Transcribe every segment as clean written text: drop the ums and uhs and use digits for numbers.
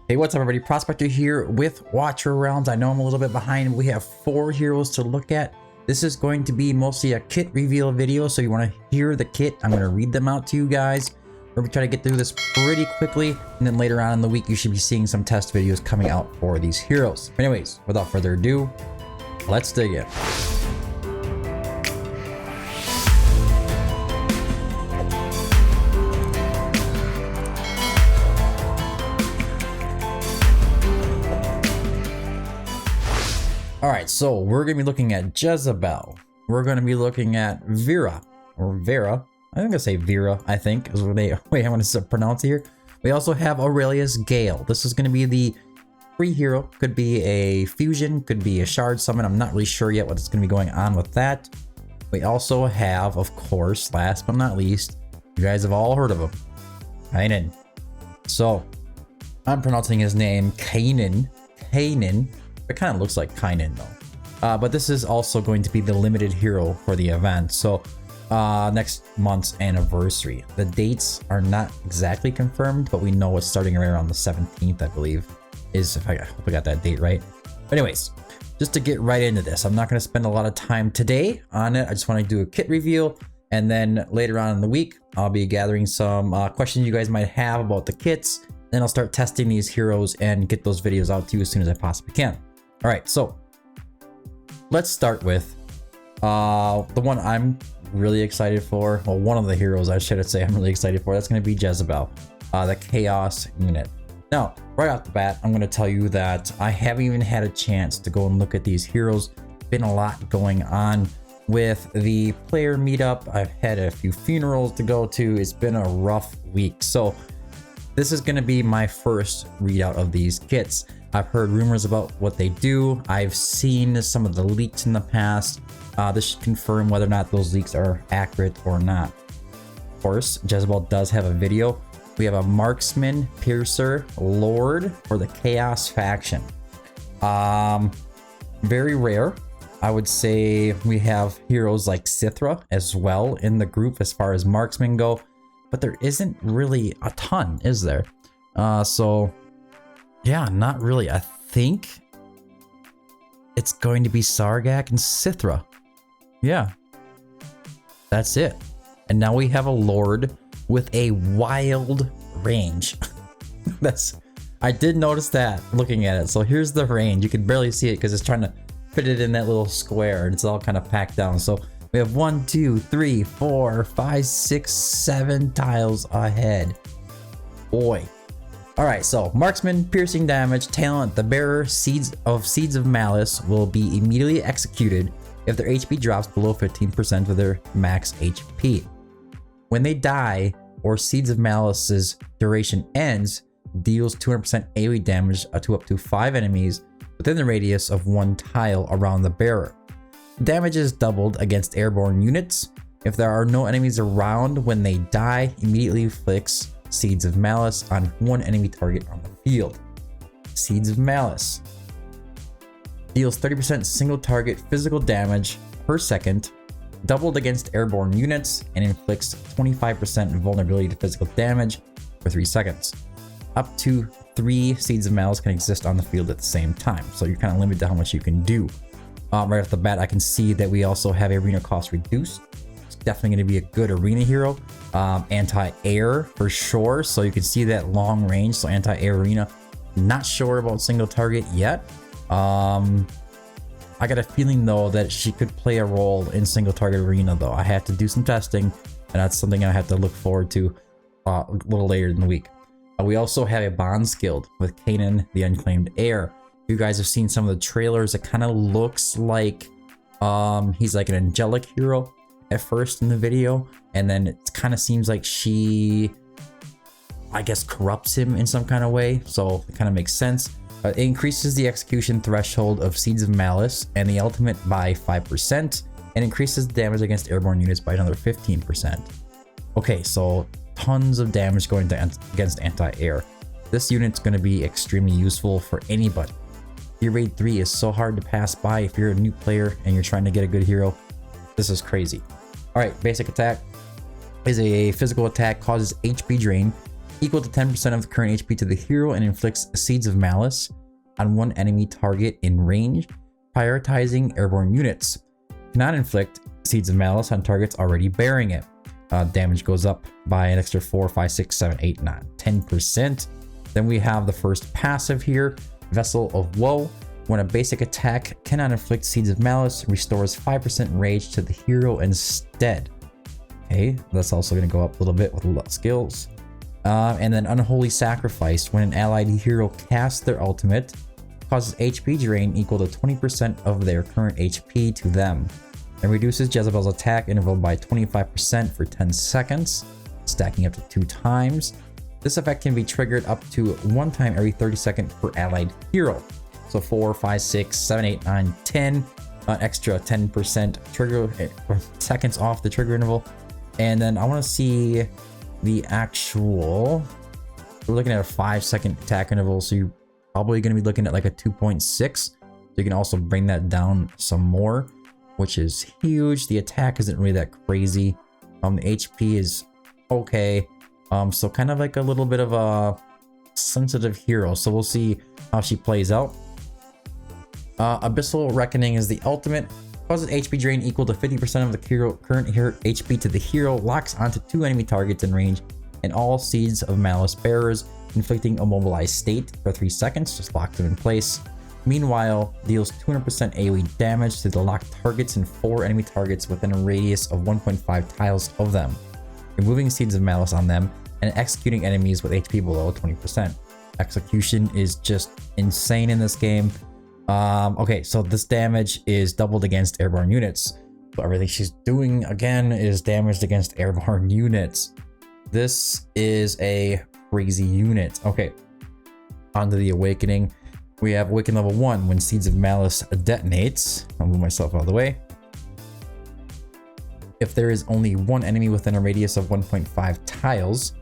Hey, what's up everybody? Prospector here with Watcher Realms. I know I'm a little bit behind. We have 4 heroes to look at. This is going to be mostly a kit reveal video, so you want to hear the kit. I'm going to read them out to you guys. We're going to try to get through this pretty quickly, and then later on in the week you should be seeing some test videos coming out for these heroes. Anyways, without further ado, let's dig in. Alright, so we're going to be looking at Jezebelle. We're going to be looking at Vera, or Vera. I'm going to say Vera, I think, is what I want to pronounce it here. We also have Aurelius Gale. This is going to be the free hero. Could be a fusion, could be a shard summon. I'm not really sure yet what's going to be going on with that. We also have, of course, last but not least, you guys have all heard of him, Cainan. So, I'm pronouncing his name Cainan. Cainan. It kind of looks like Cainan though. But this is also going to be the limited hero for the event. So next month's anniversary. The dates are not exactly confirmed, but we know it's starting right around the 17th, I believe. I hope I got that date right. But anyways, just to get right into this, I'm not going to spend a lot of time today on it. I just want to do a kit reveal. And then later on in the week, I'll be gathering some questions you guys might have about the kits. Then I'll start testing these heroes and get those videos out to you as soon as I possibly can. All right, so let's start with the one I'm really excited for. Well, one of the heroes I should say I'm really excited for. That's going to be Jezebelle, the Chaos unit. Now, right off the bat, I'm going to tell you that I haven't even had a chance to go and look at these heroes. Been a lot going on with the player meetup. I've had a few funerals to go to. It's been a rough week. So this is going to be my first readout of these kits. I've heard rumors about what they do. I've seen some of the leaks in the past. This should confirm whether or not those leaks are accurate or not. Of course, Jezebelle does have a video. We have a marksman, piercer, lord for the chaos faction. Very rare. I would say we have heroes like Sithra as well in the group as far as marksmen go, but there isn't really a ton, is there? So yeah, not really. I think it's going to be Sargak and Sithra. Yeah, that's it. And now we have a lord with a wild range. I did notice that looking at it. So here's the range. You can barely see it because it's trying to fit it in that little square and it's all kind of packed down. So we have 1, 2, 3, 4, 5, 6, 7 tiles ahead. Boy. All right, so marksman, piercing damage, talent, the bearer, seeds of malice will be immediately executed if their HP drops below 15% of their max HP. When they die or seeds of malice's duration ends, deals 200% AoE damage to up to 5 enemies within the radius of 1 tile around the bearer. Damage is doubled against airborne units. If there are no enemies around when they die, immediately inflicts Seeds of Malice on 1 enemy target on the field. Seeds of Malice deals 30% single target physical damage per second, doubled against airborne units, and inflicts 25% vulnerability to physical damage for 3 seconds. Up to 3 Seeds of Malice can exist on the field at the same time, so you're kind of limited to how much you can do. Right off the bat, I can see that we also have arena cost reduced. Definitely going to be a good arena hero. Anti-air for sure, so you can see that long range. So anti-air arena, not sure about single target yet. I got a feeling though that she could play a role in single target arena though. I have to do some testing, and that's something I have to look forward to a little later in the week. We also have a Bonds Guild with Cainan, the Unclaimed Heir. You guys have seen some of the trailers. It kind of looks like he's like an angelic hero at first in the video, and then it kind of seems like she, I guess, corrupts him in some kind of way, so it kind of makes sense. It increases the execution threshold of Seeds of Malice and the ultimate by 5%, and increases the damage against airborne units by another 15%. Okay, so tons of damage going against anti-air. This unit's going to be extremely useful for anybody. Your raid 3 is so hard to pass by if you're a new player and you're trying to get a good hero. This is crazy. All right, basic attack is a physical attack, causes HP drain, Equal to 10% of the current HP to the hero and inflicts Seeds of Malice on one enemy target in range, prioritizing airborne units. Cannot inflict Seeds of Malice on targets already bearing it. Damage goes up by an extra 4, 5, 6, 7, 8, 9, 10%. Then we have the first passive here, Vessel of Woe. When a basic attack cannot inflict Seeds of Malice, restores 5% rage to the hero instead. Okay, that's also going to go up a little bit with skills. And then Unholy Sacrifice. When an allied hero casts their ultimate, causes HP drain equal to 20% of their current HP to them. And reduces Jezebelle's attack interval by 25% for 10 seconds, stacking up to 2 times. This effect can be triggered up to 1 time every 30 seconds per allied hero. So 4, 5, 6, 7, 8, 9, 10. An extra 10% trigger seconds off the trigger interval. And then I want to see the actual... We're looking at a 5-second attack interval, so you're probably going to be looking at like a 2.6. So you can also bring that down some more, which is huge. The attack isn't really that crazy. The HP is okay. So kind of like a little bit of a sensitive hero. So we'll see how she plays out. Abyssal Reckoning is the ultimate. Causes HP drain equal to 50% of the current HP to the hero. Locks onto 2 enemy targets in range and all Seeds of Malice bearers, inflicting immobilized state for 3 seconds. Just locks them in place. Meanwhile, deals 200% AoE damage to the locked targets and 4 enemy targets within a radius of 1.5 tiles of them, removing Seeds of Malice on them and executing enemies with HP below 20%. Execution is just insane in this game. Okay, so this damage is doubled against airborne units. So everything she's doing again is damaged against airborne units. This is a crazy unit. Okay, onto the Awakening. We have Awaken level 1 when Seeds of Malice detonates. I'll move myself out of the way. If there is only one enemy within a radius of 1.5 tiles,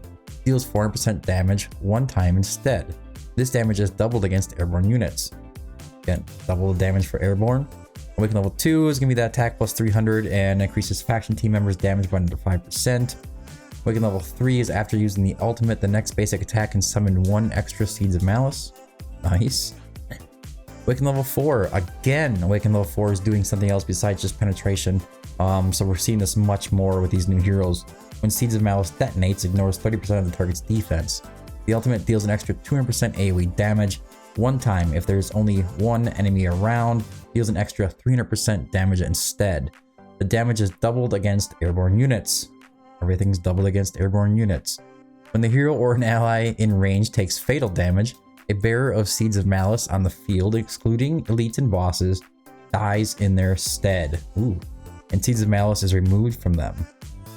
deals 400% damage 1 time instead. This damage is doubled against airborne units. Again, double the damage for airborne. Awaken level 2 is going to be that attack plus 300 and increases faction team members damage by under 5%. Awaken level 3 is after using the ultimate, the next basic attack can summon 1 extra Seeds of Malice. Nice. Awaken level 4, again, Awaken level 4 is doing something else besides just penetration. So we're seeing this much more with these new heroes. When Seeds of Malice detonates, ignores 30% of the target's defense. The ultimate deals an extra 200% AoE damage 1 time. If there's only 1 enemy around, deals an extra 300% damage instead. The damage is doubled against airborne units. Everything's doubled against airborne units. When the hero or an ally in range takes fatal damage, a bearer of Seeds of Malice on the field, excluding elites and bosses, dies in their stead. Ooh. And Seeds of Malice is removed from them.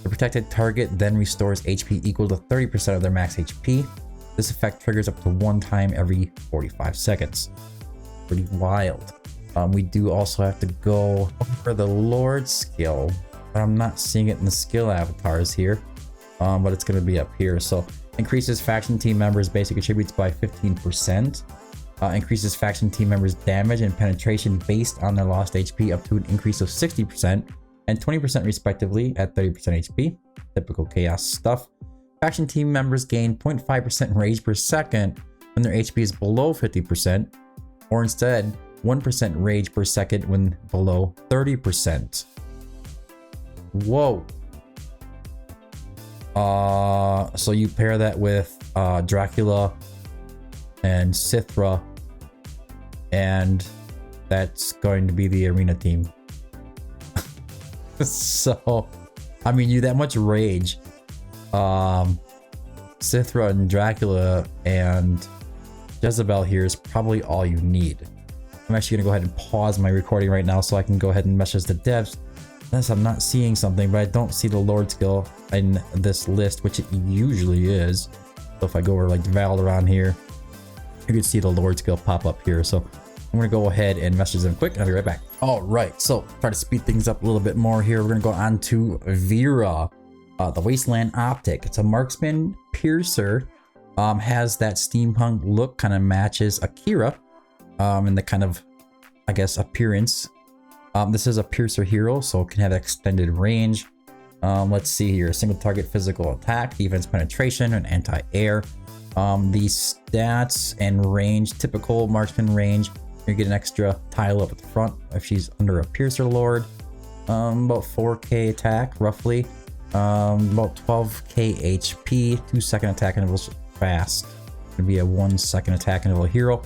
The protected target then restores HP equal to 30% of their max HP. This effect triggers up to 1 time every 45 seconds. Pretty wild. We do also have to go for the Lord skill, but I'm not seeing it in the skill avatars here. But it's going to be up here. So increases faction team members' basic attributes by 15%. Increases faction team members' damage and penetration based on their lost HP up to an increase of 60% and 20% respectively at 30% HP. Typical chaos stuff. Faction team members gain 0.5% rage per second when their HP is below 50%, or instead 1% rage per second when below 30%. Whoa. So you pair that with Dracula and Cithra, and that's going to be the arena team. So, I mean, you that much rage. Cithra and Dracula and Jezebelle here is probably all you need. I'm actually gonna go ahead and pause my recording right now so I can go ahead and message the devs. Unless I'm not seeing something, but I don't see the Lord skill in this list, which it usually is. So if I go over like Valderon here, you can see the Lord skill pop up here. So I'm gonna go ahead and message them quick and I'll be right back. All right, so try to speed things up a little bit more here. We're gonna go on to Vera, the Wasteland Optic. It's a marksman piercer. Has that steampunk look, kind of matches Akira in the kind of, I guess, appearance. This is a piercer hero, so it can have extended range. Let's see here. Single target physical attack, defense penetration, and anti-air. The stats and range, typical marksman range. You get an extra tile up at the front if she's under a piercer lord. About 4k attack roughly. About 12k HP, 2-second attack intervals fast. Gonna be a 1-second attack interval hero.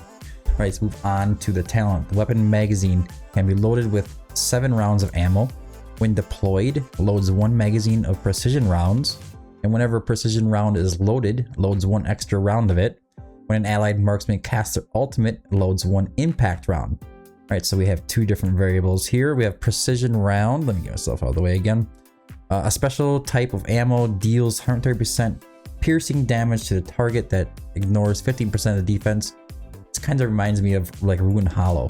Alright, let's move on to the talent. The weapon magazine can be loaded with 7 rounds of ammo. When deployed, loads 1 magazine of precision rounds. And whenever a precision round is loaded, loads 1 extra round of it. When an allied marksman casts their ultimate, loads 1 impact round. Alright, so we have 2 different variables here. We have precision round. Let me get myself out of the way again. A special type of ammo deals 130% piercing damage to the target that ignores 15% of the defense. This kind of reminds me of like Ruined Hollow.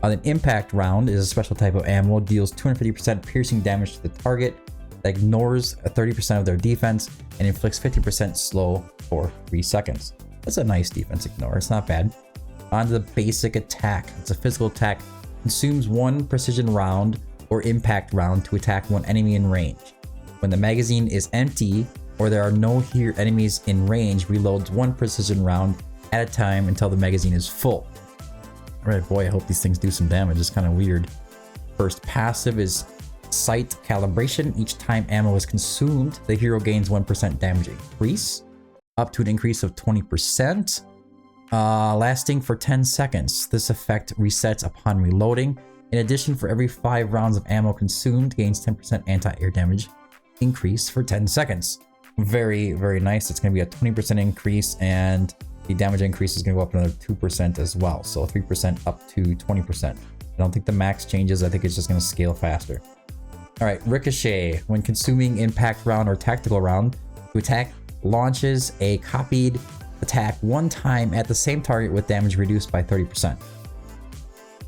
An impact round is a special type of ammo, deals 250% piercing damage to the target that ignores 30% of their defense and inflicts 50% slow for 3 seconds. That's a nice defense ignore, it's not bad. On to the basic attack. It's a physical attack. Consumes 1 precision round or impact round to attack 1 enemy in range. When the magazine is empty or there are no enemies in range, reloads 1 precision round at a time until the magazine is full. Alright, boy, I hope these things do some damage. It's kind of weird. First passive is sight calibration. Each time ammo is consumed, the hero gains 1% damage increase, up to an increase of 20%, lasting for 10 seconds. This effect resets upon reloading. In addition, for every 5 rounds of ammo consumed, gains 10% anti-air damage increase for 10 seconds. Very, very nice. It's going to be a 20% increase, and the damage increase is going to go up another 2% as well. So 3% up to 20%. I don't think the max changes. I think it's just going to scale faster. All right, Ricochet. When consuming impact round or tactical round, to attack launches a copied attack 1 time at the same target with damage reduced by 30%.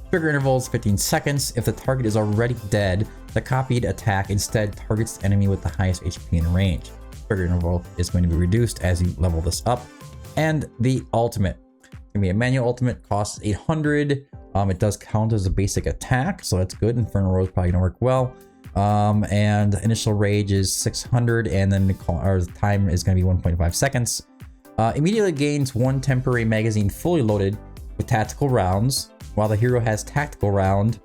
Trigger intervals 15 seconds. If the target is already dead, the copied attack instead targets the enemy with the highest HP in range. Trigger interval is going to be reduced as you level this up. And the ultimate. It's going to be a manual ultimate, costs 800. It does count as a basic attack, so that's good. Infernal Roar is probably going to work well. And initial rage is 600, and then the time is going to be 1.5 seconds. Immediately gains 1 temporary magazine fully loaded with tactical rounds. While the hero has tactical round,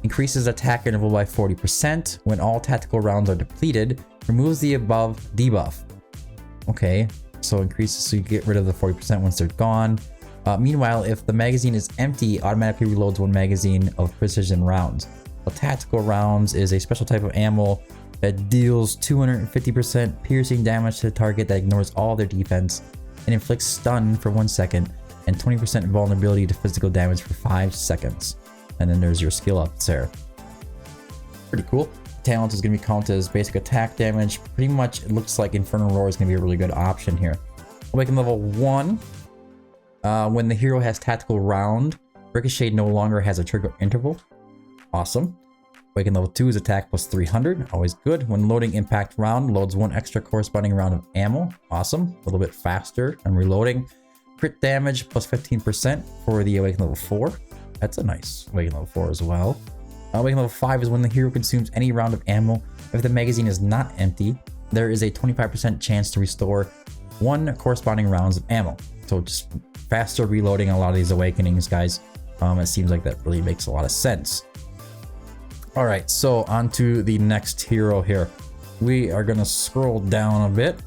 increases attack interval by 40%. When all tactical rounds are depleted, removes the above debuff. Okay, so increases, so you get rid of the 40% once they're gone. Meanwhile, if the magazine is empty, automatically reloads 1 magazine of precision rounds. Well, tactical rounds is a special type of ammo that deals 250% piercing damage to the target that ignores all their defense and inflicts stun for 1 second and 20% vulnerability to physical damage for 5 seconds. And then there's your skill up there. Pretty cool. Talent is going to be counted as basic attack damage. Pretty much it looks like Infernal Roar is going to be a really good option here. Awaken level 1. When the hero has tactical round, Ricochet no longer has a trigger interval. Awesome. Awaken level 2 is attack plus 300. Always good. When loading impact round, loads 1 extra corresponding round of ammo. Awesome. A little bit faster and reloading. Crit damage plus 15% for the Awaken level 4. That's a nice Awaken level 4 as well. Awaken level 5 is when the hero consumes any round of ammo. If the magazine is not empty, there is a 25% chance to restore 1 corresponding rounds of ammo. So just faster reloading on a lot of these awakenings, guys. It seems like that really makes a lot of sense. All right, so on to the next hero here. We are going to scroll down a bit.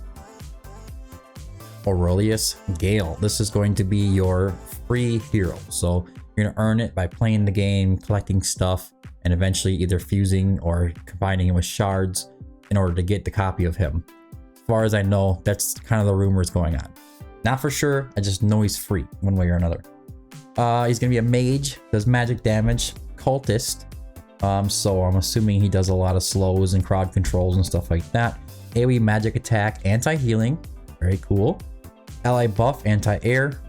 Aurelius Gale. This is going to be your free hero. So you're going to earn it by playing the game, collecting stuff, and eventually either fusing or combining it with shards in order to get the copy of him. As far as I know, that's kind of the rumors going on. Not for sure, I just know he's free one way or another. He's going to be a mage, does magic damage, cultist. So I'm assuming he does a lot of slows and crowd controls and stuff like that. AoE magic attack, anti-healing, very cool. Ally buff, anti-air.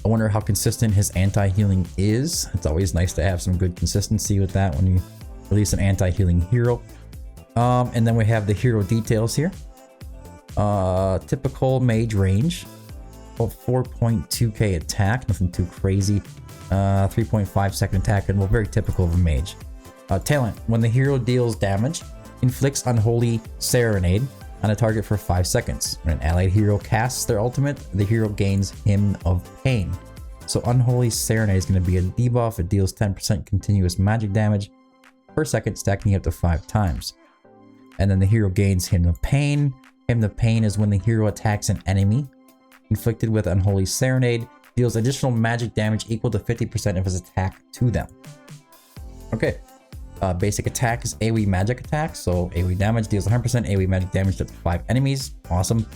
I wonder how consistent his anti-healing is. It's always nice to have some good consistency with that when you release an anti-healing hero. And then we have the hero details here. Typical mage range. About 4.2k attack, nothing too crazy. 3.5 second attack, and well, very typical of a mage. Talent. When the hero deals damage, inflicts Unholy Serenade on a target for 5 seconds. When an allied hero casts their ultimate, the hero gains Hymn of Pain. So Unholy Serenade is going to be a debuff. It deals 10% continuous magic damage per second, stacking up to 5 times. And then the hero gains Hymn of Pain. Hymn of Pain is when the hero attacks an enemy inflicted with Unholy Serenade, deals additional magic damage equal to 50% of his attack to them. Okay. Basic attack is AoE magic attack, so AoE damage deals 100% AoE magic damage to 5 enemies. Awesome.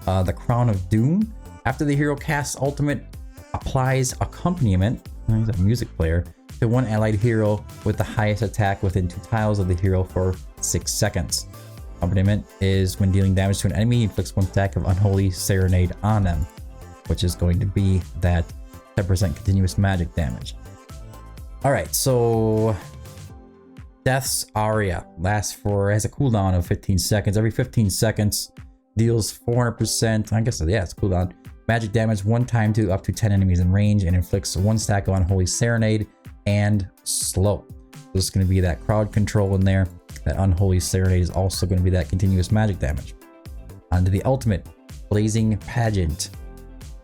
The Crown of Doom. After the hero casts ultimate, applies accompaniment, he's a music player, to one allied hero with the highest attack within 2 tiles of the hero for 6 seconds. Accompaniment is when dealing damage to an enemy, inflicts 1 stack of Unholy Serenade on them, which is going to be that 10% continuous magic damage. Alright, so Death's Aria has a cooldown of 15 seconds. Every 15 seconds deals 400%, I guess, yeah, it's a cooldown, magic damage 1 time to up to 10 enemies in range, and inflicts 1 stack of Unholy Serenade and slow. This is going to be that crowd control in there. That Unholy Serenade is also going to be that continuous magic damage. On to the ultimate, Blazing Pageant.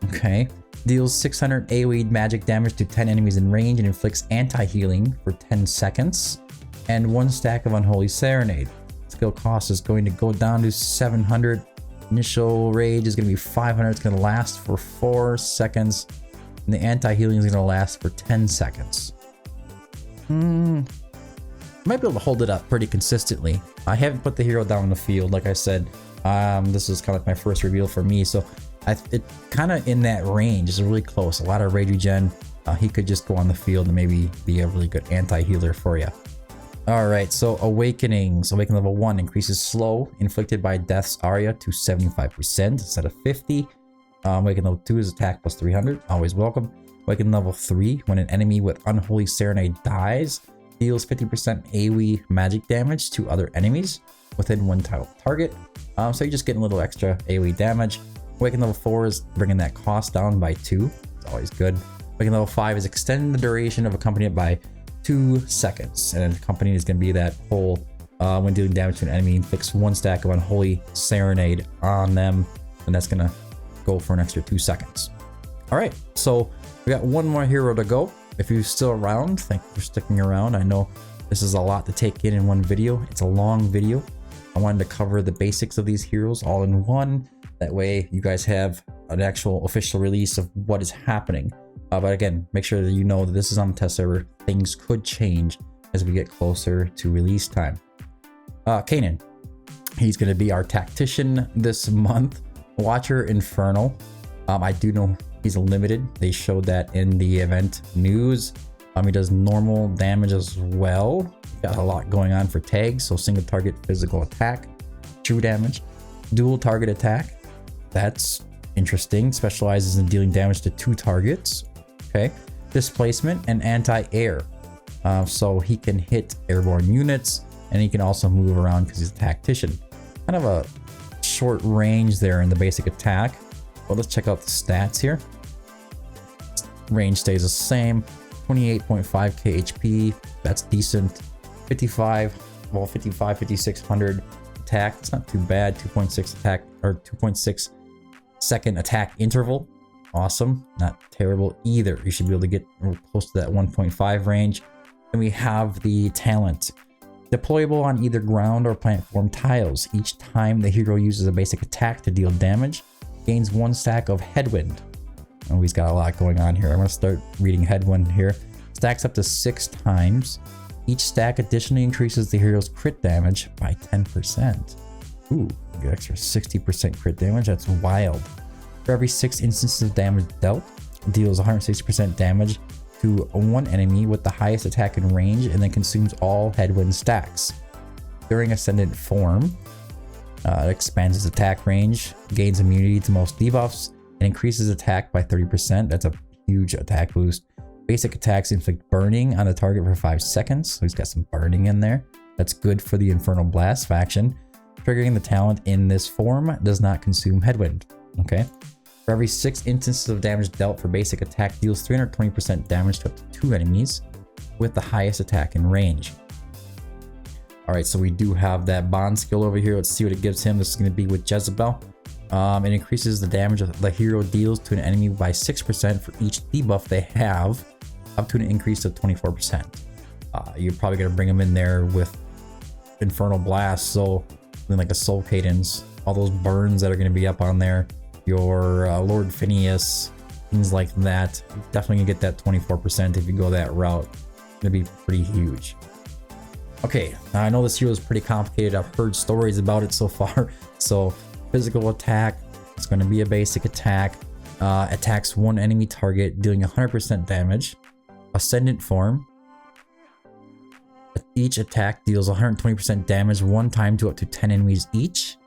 Okay. Deals 600 AoE magic damage to 10 enemies in range and inflicts anti-healing for 10 seconds. And 1 stack of Unholy Serenade. Skill cost is going to go down to 700. Initial rage is going to be 500. It's going to last for 4 seconds. And the anti-healing is going to last for 10 seconds. Might be able to hold it up pretty consistently. I haven't put the hero down in the field, like I said. This is kind of like my first reveal for me, so it kind of in that range is really close. A lot of rage regen. He could just go on the field and maybe be a really good anti-healer for you. Alright, so Awakenings. Awakening level 1 increases slow inflicted by Death's Aria to 75% instead of 50. Awakening level 2 is attack plus 300. Always welcome. Awakening level 3, when an enemy with Unholy Serenade dies, deals 50% AoE magic damage to other enemies within 1 tile target. So you're just getting a little extra AoE damage. Awakening level 4 is bringing that cost down by 2. It's always good. Awakening level 5 is extending the duration of accompaniment by 2 seconds. And accompanying is going to be that whole, when dealing damage to an enemy, inflicts 1 stack of Unholy Serenade on them. And that's going to go for an extra 2 seconds. Alright, so we got 1 more hero to go. If you're still around, thank you for sticking around. I know this is a lot to take in one video. It's a long video. I wanted to cover the basics of these heroes all in one. That way you guys have an actual official release of what is happening. But again, make sure that you know that this is on the test server. Things could change as we get closer to release time. Cainan. He's going to be our tactician this month. Watcher Infernal. I do know he's limited. They showed that in the event news. He does normal damage as well. Got a lot going on for tags. So single target physical attack, true damage, dual target attack. That's interesting. Specializes in dealing damage to 2 targets. Okay. Displacement and anti-air. So he can hit airborne units and he can also move around because he's a tactician. Kind of a short range there in the basic attack. Well, let's check out the stats here. Range stays the same. 28.5k HP. That's decent. 5600 attack. It's not too bad. 2.6 attack or 2.6 second attack interval. Awesome. Not terrible either. You should be able to get close to that 1.5 range. And we have the talent. Deployable on either ground or platform tiles. Each time the hero uses a basic attack to deal damage, gains 1 stack of Headwind. Oh, he's got a lot going on here. I'm going to start reading Headwind here. Stacks up to 6 times. Each stack additionally increases the hero's crit damage by 10%. Ooh, get extra 60% crit damage. That's wild. For every 6 instances of damage dealt, deals 160% damage to 1 enemy with the highest attack in range, and then consumes all Headwind stacks. During Ascendant form, it expands its attack range, gains immunity to most debuffs, and increases attack by 30%. That's a huge attack boost. Basic attacks inflict burning on the target for 5 seconds. So he's got some burning in there. That's good for the Infernal Blast faction. Triggering the talent in this form does not consume Headwind. Okay. For every 6 instances of damage dealt for basic attack, deals 320% damage to up to 2 enemies with the highest attack in range. All right, so we do have that bond skill over here. Let's see what it gives him. This is going to be with Jezebelle. It increases the damage the hero deals to an enemy by 6% for each debuff they have, up to an increase of 24%. You're probably going to bring them in there with Infernal Blast, so then like a Soul Cadence, all those burns that are going to be up on there, your Lord Phineas, things like that. Definitely going to get that 24% if you go that route. It's going to be pretty huge. Okay, now I know this hero is pretty complicated. I've heard stories about it so far. So physical attack, it's going to be a basic attack. Attacks one enemy target, dealing 100% damage. Ascendant form. Each attack deals 120% damage one time to up to 10 enemies each.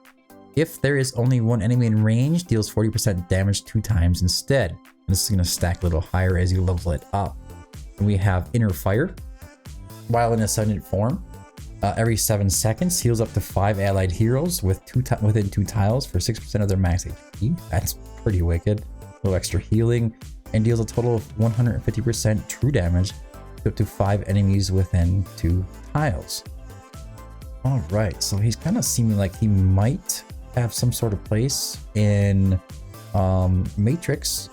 If there is only one enemy in range, deals 40% damage 2 times instead. And this is going to stack a little higher as you level it up. And we have Inner Fire. While in Ascendant form, every 7 seconds heals up to 5 allied heroes with within 2 tiles for 6% of their max HP. That's pretty wicked. A little extra healing, and deals a total of 150% true damage to up to 5 enemies within 2 tiles. All right, so he's kind of seeming like he might have some sort of place in Matrix.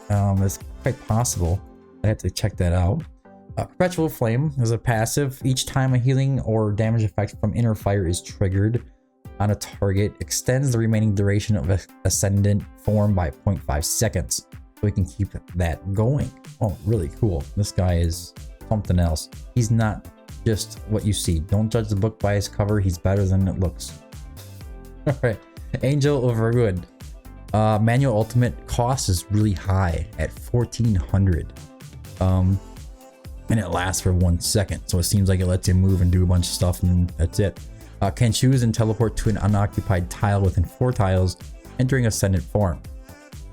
It's quite possible. I have to check that out. Perpetual Flame is a passive. Each time a healing or damage effect from Inner Fire is triggered on a target, extends the remaining duration of Ascendant form by 0.5 seconds. So we can keep that going. Oh, really cool. This guy is something else. He's not just what you see. Don't judge the book by its cover. He's better than it looks. All right. Angel of Ruin. Manual ultimate cost is really high at 1400. And it lasts for 1 second, so it seems like it lets you move and do a bunch of stuff, and that's it. Can choose and teleport to an unoccupied tile within 4 tiles, entering Ascendant form.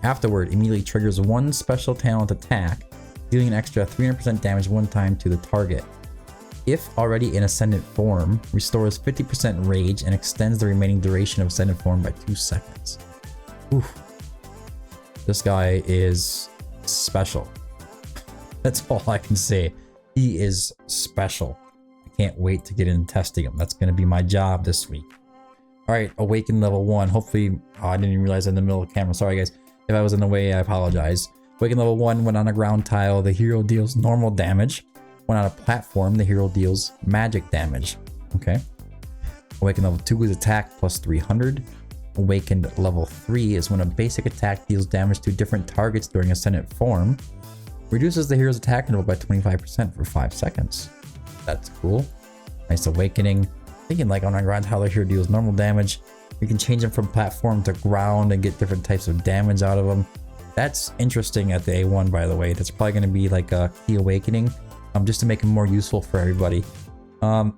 Afterward, immediately triggers 1 special talent attack, dealing an extra 300% damage 1 time to the target. If already in Ascendant form, restores 50% rage and extends the remaining duration of Ascendant form by 2 seconds. Oof. This guy is special. That's all I can say. He is special. I can't wait to get into testing him. That's going to be my job this week. All right, Awaken level 1. Hopefully, I didn't even realize I'm in the middle of the camera. Sorry, guys. If I was in the way, I apologize. Awaken level 1, when on a ground tile, the hero deals normal damage. When on a platform, the hero deals magic damage. Okay. Awaken level 2 is attack plus 300. Awakened level 3 is when a basic attack deals damage to different targets during Ascendant form. Reduces the hero's attack interval by 25% for 5 seconds. That's cool. Nice awakening. Thinking like on a ground tile, the hero deals normal damage. You can change them from platform to ground and get different types of damage out of them. That's interesting at the A1, by the way. That's probably going to be like a key awakening, just to make them more useful for everybody. Awaken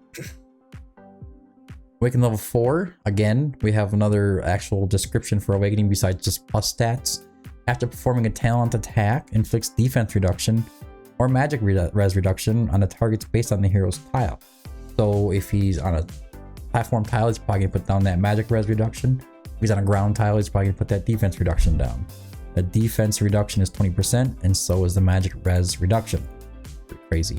level 4. Again, we have another actual description for awakening besides just plus stats. After performing a talent attack, inflicts defense reduction or magic res reduction on the targets based on the hero's tile. So if he's on a platform tile, he's probably going to put down that magic res reduction. If he's on a ground tile, he's probably going to put that defense reduction down. The defense reduction is 20%, and so is the magic res reduction. Pretty crazy.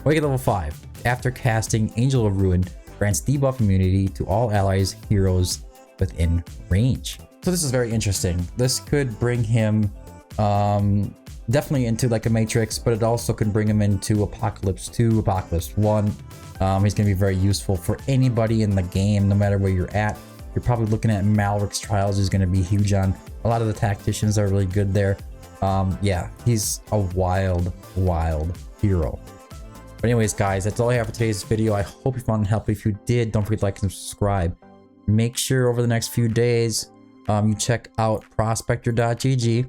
Awaken level 5. After casting Angel of Ruin, grants debuff immunity to all allies, heroes within range. So this is very interesting. This could bring him definitely into like a Matrix, but it also could bring him into Apocalypse 2, Apocalypse 1. He's going to be very useful for anybody in the game, no matter where you're at. You're probably looking at Malric's Trials is going to be huge on. A lot of the tacticians are really good there. Yeah, he's a wild hero. But anyways, guys, that's all I have for today's video. I hope you found it helpful. If you did, don't forget to like and subscribe. Make sure over the next few days, you check out prospector.gg.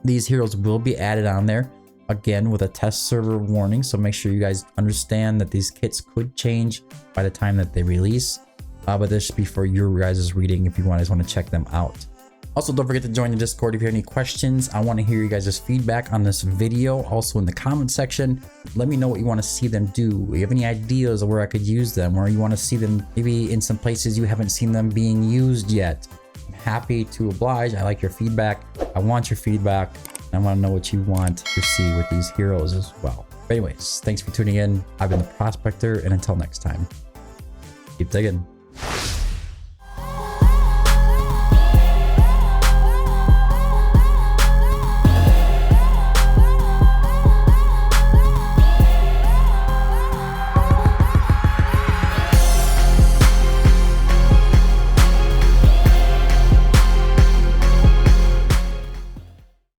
These heroes will be added on there, again, with a test server warning. So make sure you guys understand that these kits could change by the time that they release. But this should be for your guys' reading if you guys want to check them out. Also, don't forget to join the Discord if you have any questions. I want to hear you guys' feedback on this video. Also in the comment section, let me know what you want to see them do. If you have any ideas of where I could use them, or you want to see them maybe in some places you haven't seen them being used yet. I'm happy to oblige. I like your feedback. I want your feedback. I want to know what you want to see with these heroes as well. But anyways, thanks for tuning in. I've been the Prospector, and until next time, keep digging.